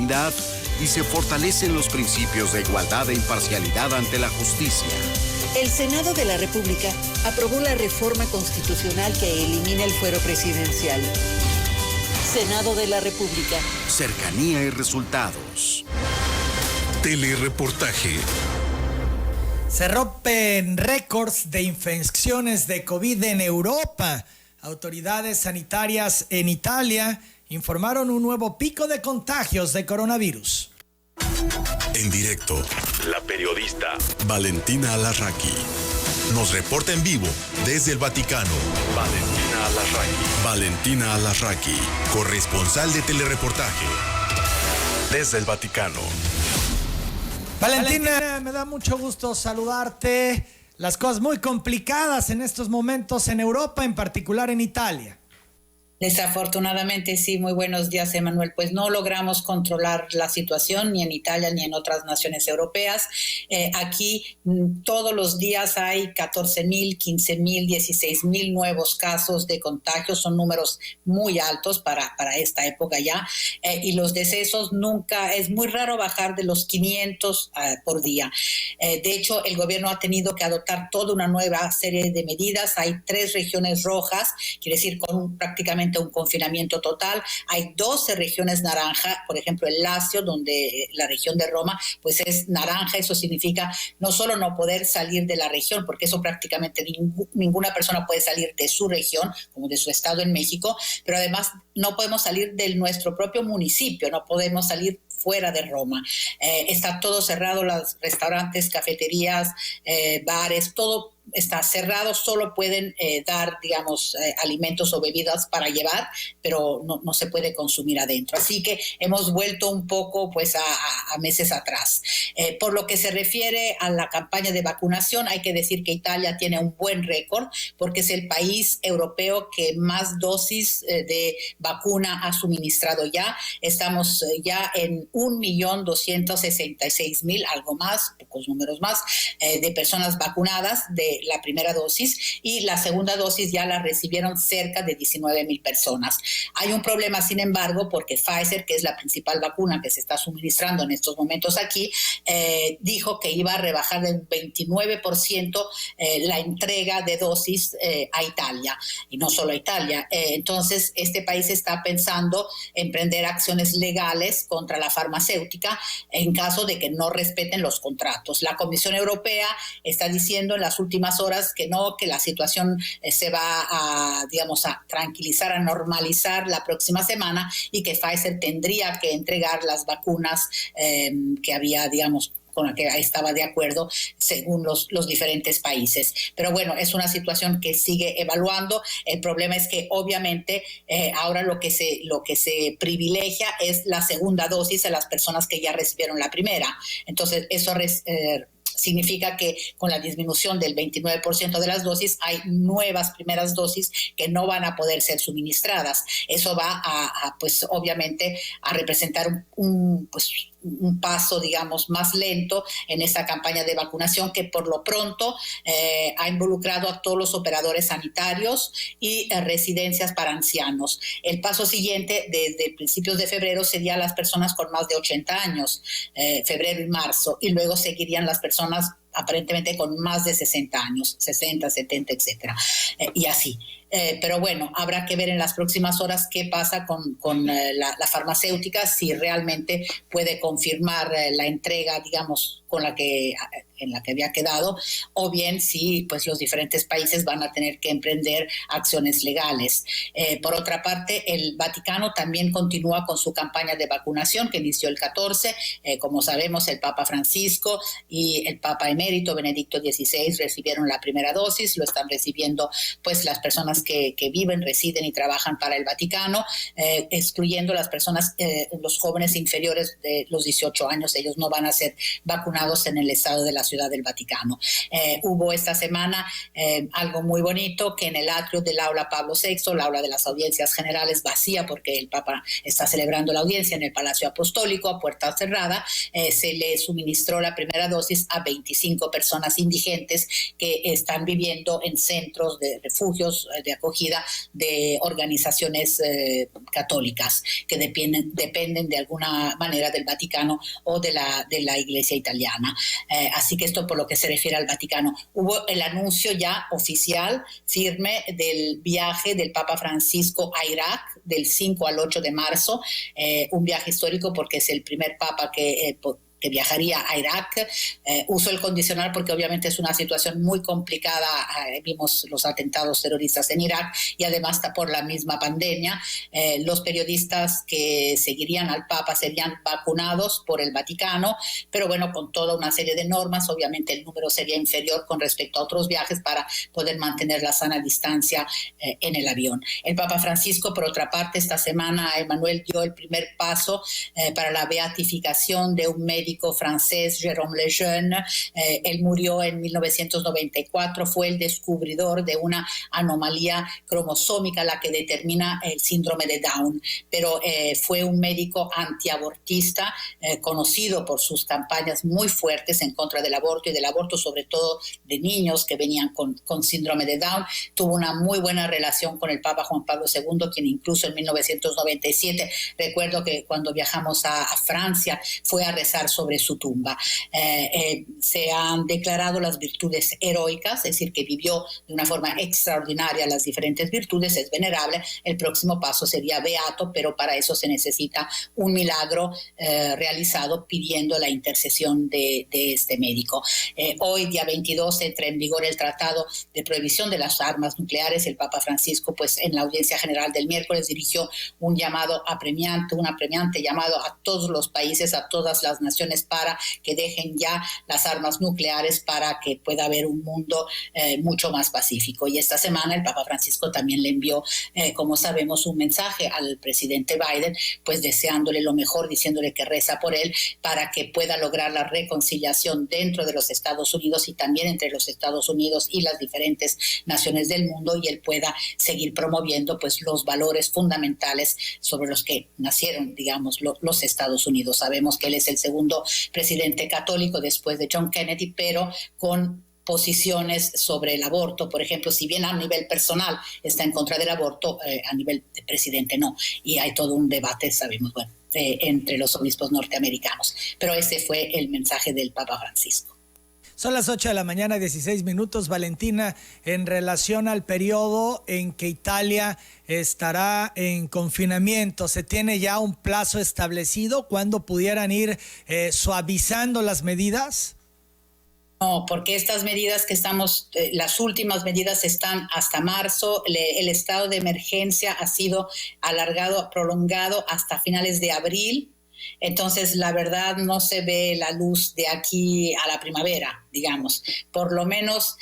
vecindad y se fortalecen los principios de igualdad e imparcialidad ante la justicia. El Senado de la República aprobó la reforma constitucional que elimina el fuero presidencial. Senado de la República. Cercanía y resultados. Telereportaje. Se rompen récords de infecciones de COVID en Europa. Autoridades sanitarias en Italia informaron un nuevo pico de contagios de coronavirus. En directo, la periodista Valentina Alarraqui nos reporta en vivo desde el Vaticano. Valentina Alarraqui, corresponsal de telereportaje desde el Vaticano. Valentina, me da mucho gusto saludarte. Las cosas muy complicadas en estos momentos en Europa, en particular en Italia. Desafortunadamente, sí, muy buenos días, Emanuel. Pues no logramos controlar la situación ni en Italia ni en otras naciones europeas. Aquí todos los días hay 14,000, 15,000, 16,000 nuevos casos de contagios. Son números muy altos para esta época ya. Y los decesos nunca, es muy raro bajar de los 500 por día. De hecho, el gobierno ha tenido que adoptar toda una nueva serie de medidas. Hay 3 regiones rojas, quiere decir con prácticamente un confinamiento total. Hay 12 regiones naranja, por ejemplo el Lacio, donde la región de Roma pues es naranja. Eso significa no solo no poder salir de la región, porque eso prácticamente ninguna persona puede salir de su región, como de su estado en México, pero además no podemos salir de nuestro propio municipio, no podemos salir fuera de Roma. Está todo cerrado, los restaurantes, cafeterías, bares, todo está cerrado. Solo pueden dar, digamos, alimentos o bebidas para llevar, pero no se puede consumir adentro. Así que hemos vuelto un poco pues a meses atrás. Por lo que se refiere a la campaña de vacunación, hay que decir que Italia tiene un buen récord porque es el país europeo que más dosis de vacuna ha suministrado ya. Estamos ya en 1,266,000, algo más, pocos números más, de personas vacunadas de la primera dosis, y la segunda dosis ya la recibieron cerca de 19,000 personas. Hay un problema, sin embargo, porque Pfizer, que es la principal vacuna que se está suministrando en estos momentos aquí, dijo que iba a rebajar del 29% la entrega de dosis a Italia, y no solo a Italia. Entonces, este país está pensando emprender acciones legales contra la farmacéutica en caso de que no respeten los contratos. La Comisión Europea está diciendo en las últimas horas que no, que la situación se va a, digamos, a tranquilizar, a normalizar la próxima semana, y que Pfizer tendría que entregar las vacunas que había, digamos, con la que estaba de acuerdo según los diferentes países. Pero bueno, es una situación que sigue evaluando. El problema es que obviamente ahora lo que se privilegia es la segunda dosis a las personas que ya recibieron la primera. Entonces eso significa que con la disminución del 29% de las dosis hay nuevas primeras dosis que no van a poder ser suministradas. Eso va pues obviamente a representar un paso, digamos, más lento en esta campaña de vacunación, que por lo pronto ha involucrado a todos los operadores sanitarios y residencias para ancianos. El paso siguiente, desde principios de febrero, sería las personas con más de 80 años, febrero y marzo, y luego seguirían las personas aparentemente con más de 60 años, 60, 70, etcétera, y así. Pero bueno, habrá que ver en las próximas horas qué pasa con la farmacéutica, si realmente puede confirmar la entrega, digamos, en la que había quedado, o bien si pues los diferentes países van a tener que emprender acciones legales. Por otra parte, el Vaticano también continúa con su campaña de vacunación que inició el 14. Como sabemos, el Papa Francisco y el Papa Emérito Benedicto XVI recibieron la primera dosis. Lo están recibiendo pues las personas que viven, residen y trabajan para el Vaticano, excluyendo las personas, los jóvenes inferiores de los 18 años. Ellos no van a ser vacunados en el estado de la Ciudad del Vaticano. Hubo esta semana algo muy bonito, que en el atrio del aula Pablo VI, la aula de las audiencias generales vacía porque el Papa está celebrando la audiencia en el Palacio Apostólico a puerta cerrada, se le suministró la primera dosis a 25 personas indigentes que están viviendo en centros de refugios de acogida de organizaciones católicas que dependen de alguna manera del Vaticano o de la Iglesia italiana. Así que esto por lo que se refiere al Vaticano. Hubo el anuncio ya oficial, firme, del viaje del Papa Francisco a Irak del 5 al 8 de marzo, un viaje histórico porque es el primer Papa que viajaría a Irak. Uso el condicional porque obviamente es una situación muy complicada. Vimos los atentados terroristas en Irak y además está por la misma pandemia. Los periodistas que seguirían al Papa serían vacunados por el Vaticano, pero bueno, con toda una serie de normas. Obviamente el número sería inferior con respecto a otros viajes para poder mantener la sana distancia en el avión. El Papa Francisco, por otra parte, esta semana, Emmanuel, dio el primer paso para la beatificación de un médico francés, Jérôme Lejeune. Él murió en 1994, fue el descubridor de una anomalía cromosómica, la que determina el síndrome de Down, pero fue un médico antiabortista, conocido por sus campañas muy fuertes en contra del aborto y del aborto sobre todo de niños que venían con síndrome de Down. Tuvo una muy buena relación con el Papa Juan Pablo II, quien incluso en 1997, recuerdo que cuando viajamos a Francia, fue a rezar sobre su tumba. Se han declarado las virtudes heroicas, es decir, que vivió de una forma extraordinaria las diferentes virtudes, es venerable. El próximo paso sería beato, pero para eso se necesita un milagro realizado pidiendo la intercesión de este médico. Hoy, día 22, entra en vigor el Tratado de Prohibición de las Armas Nucleares. El Papa Francisco, pues en la audiencia general del miércoles, dirigió un apremiante llamado a todos los países, a todas las naciones, para que dejen ya las armas nucleares para que pueda haber un mundo mucho más pacífico. Y esta semana el Papa Francisco también le envió, como sabemos, un mensaje al presidente Biden, pues deseándole lo mejor, diciéndole que reza por él para que pueda lograr la reconciliación dentro de los Estados Unidos y también entre los Estados Unidos y las diferentes naciones del mundo, y él pueda seguir promoviendo pues los valores fundamentales sobre los que nacieron, digamos, los Estados Unidos. Sabemos que él es el segundo presidente católico después de John Kennedy, pero con posiciones sobre el aborto, por ejemplo, si bien a nivel personal está en contra del aborto, a nivel de presidente no, y hay todo un debate, sabemos, entre los obispos norteamericanos, pero ese fue el mensaje del Papa Francisco. Son las 8 de la mañana, 16 minutos, Valentina. En relación al periodo en que Italia estará en confinamiento, ¿se tiene ya un plazo establecido cuando pudieran ir suavizando las medidas? No, porque estas medidas que estamos, las últimas medidas están hasta marzo. El estado de emergencia ha sido alargado, prolongado hasta finales de abril. Entonces, la verdad, no se ve la luz de aquí a la primavera, digamos. Por lo menos,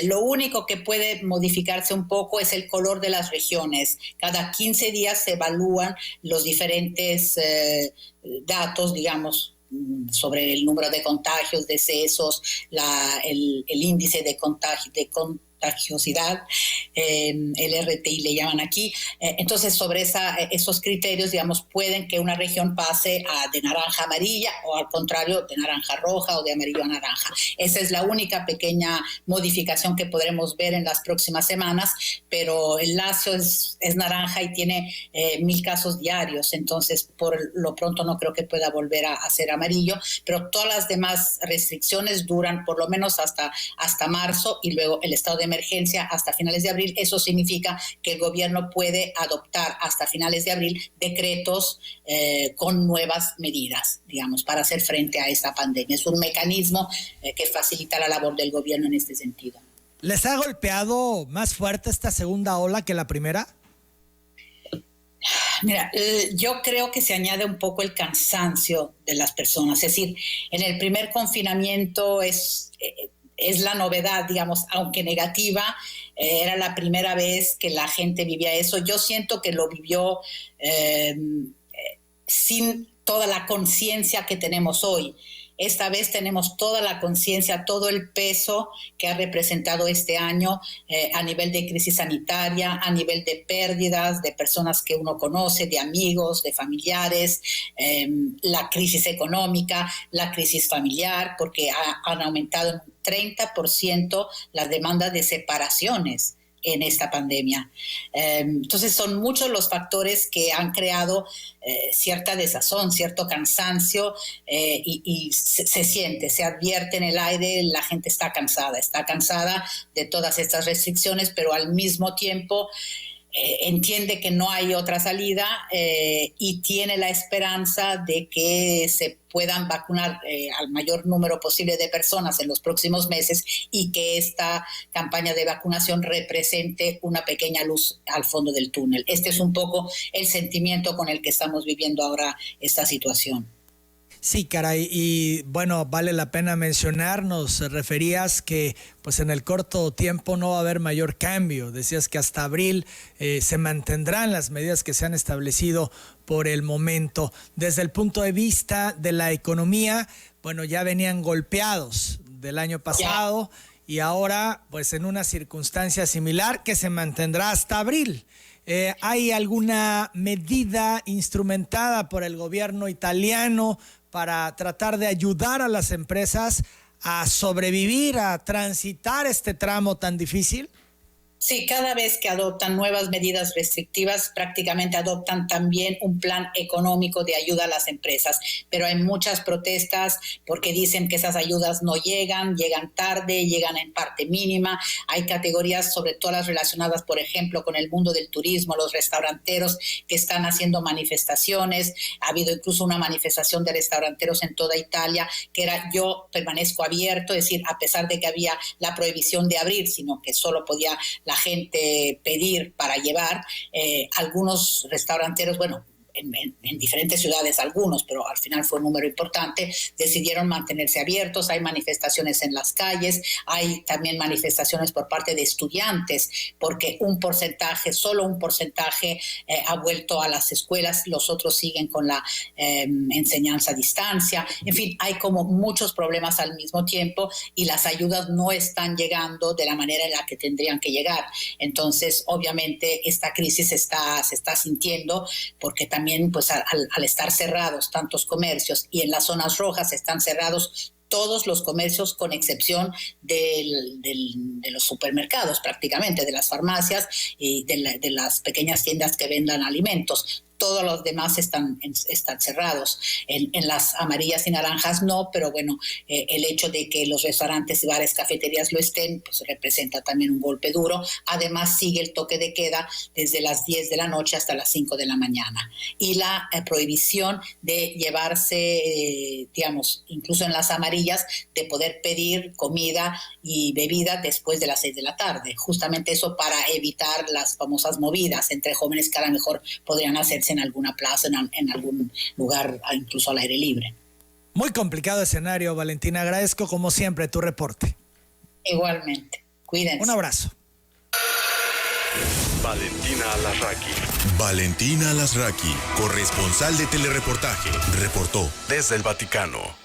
lo único que puede modificarse un poco es el color de las regiones. Cada 15 días se evalúan los diferentes datos, digamos, sobre el número de contagios, decesos, el índice de contagiosidad, el RTI le llaman aquí. Entonces, sobre esos criterios, digamos, pueden que una región pase de naranja a amarilla, o al contrario, de naranja a roja o de amarillo a naranja. Esa es la única pequeña modificación que podremos ver en las próximas semanas, pero el Lazio es naranja y tiene 1,000 casos diarios, entonces por lo pronto no creo que pueda volver a ser amarillo, pero todas las demás restricciones duran por lo menos hasta marzo, y luego el estado de emergencia hasta finales de abril. Eso significa que el gobierno puede adoptar hasta finales de abril decretos con nuevas medidas, digamos, para hacer frente a esta pandemia. Es un mecanismo que facilita la labor del gobierno en este sentido. ¿Les ha golpeado más fuerte esta segunda ola que la primera? Mira, yo creo que se añade un poco el cansancio de las personas. Es decir, en el primer confinamiento es la novedad, digamos, aunque negativa, era la primera vez que la gente vivía eso. Yo siento que lo vivió sin toda la conciencia que tenemos hoy. Esta vez tenemos toda la conciencia, todo el peso que ha representado este año a nivel de crisis sanitaria, a nivel de pérdidas de personas que uno conoce, de amigos, de familiares, la crisis económica, la crisis familiar, porque han aumentado en un 30% las demandas de separaciones en esta pandemia. Entonces son muchos los factores que han creado cierta desazón, cierto cansancio, y se siente, se advierte en el aire, la gente está cansada de todas estas restricciones, pero al mismo tiempo entiende que no hay otra salida, y tiene la esperanza de que se puedan vacunar al mayor número posible de personas en los próximos meses y que esta campaña de vacunación represente una pequeña luz al fondo del túnel. Este es un poco el sentimiento con el que estamos viviendo ahora esta situación. Sí, caray, y bueno, vale la pena mencionar, nos referías que pues en el corto tiempo no va a haber mayor cambio. Decías que hasta abril se mantendrán las medidas que se han establecido por el momento. Desde el punto de vista de la economía, bueno, ya venían golpeados del año pasado y ahora pues en una circunstancia similar que se mantendrá hasta abril. ¿Hay alguna medida instrumentada por el gobierno italiano para tratar de ayudar a las empresas a sobrevivir, a transitar este tramo tan difícil? Sí, cada vez que adoptan nuevas medidas restrictivas, prácticamente adoptan también un plan económico de ayuda a las empresas. Pero hay muchas protestas porque dicen que esas ayudas no llegan tarde, llegan en parte mínima. Hay categorías, sobre todo las relacionadas, por ejemplo, con el mundo del turismo, los restauranteros que están haciendo manifestaciones. Ha habido incluso una manifestación de restauranteros en toda Italia que era "yo permanezco abierto", es decir, a pesar de que había la prohibición de abrir, sino que solo podía la gente pedir para llevar. Algunos restauranteros, bueno, en diferentes ciudades algunos, pero al final fue un número importante, decidieron mantenerse abiertos. Hay manifestaciones en las calles, hay también manifestaciones por parte de estudiantes, porque solo un porcentaje ha vuelto a las escuelas, los otros siguen con la enseñanza a distancia. En fin, hay como muchos problemas al mismo tiempo y las ayudas no están llegando de la manera en la que tendrían que llegar. Entonces, obviamente, esta crisis se está sintiendo porque también pues al estar cerrados tantos comercios y en las zonas rojas están cerrados todos los comercios con excepción de los supermercados, prácticamente, de las farmacias y de las pequeñas tiendas que vendan alimentos. Todos los demás están cerrados. En las amarillas y naranjas no, pero bueno, el hecho de que los restaurantes, bares, cafeterías lo estén, pues representa también un golpe duro. Además, sigue el toque de queda desde las 10 de la noche hasta las 5 de la mañana. Y la prohibición de llevarse, digamos, incluso en las amarillas, de poder pedir comida y bebida después de las 6 de la tarde. Justamente eso para evitar las famosas movidas entre jóvenes que a lo mejor podrían hacerse en alguna plaza, en algún lugar, incluso al aire libre. Muy complicado escenario, Valentina. Agradezco como siempre tu reporte. Igualmente. Cuídense. Un abrazo. Valentina Alasraqui. Valentina Alasraqui, corresponsal de Telereportaje, reportó desde el Vaticano.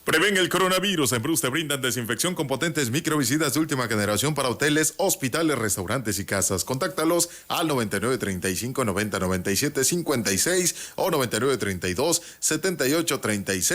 Prevén el coronavirus. En Bruce te brindan desinfección con potentes microbicidas de última generación para hoteles, hospitales, restaurantes y casas. Contáctalos al 9935 9097 56 o 9932 7836.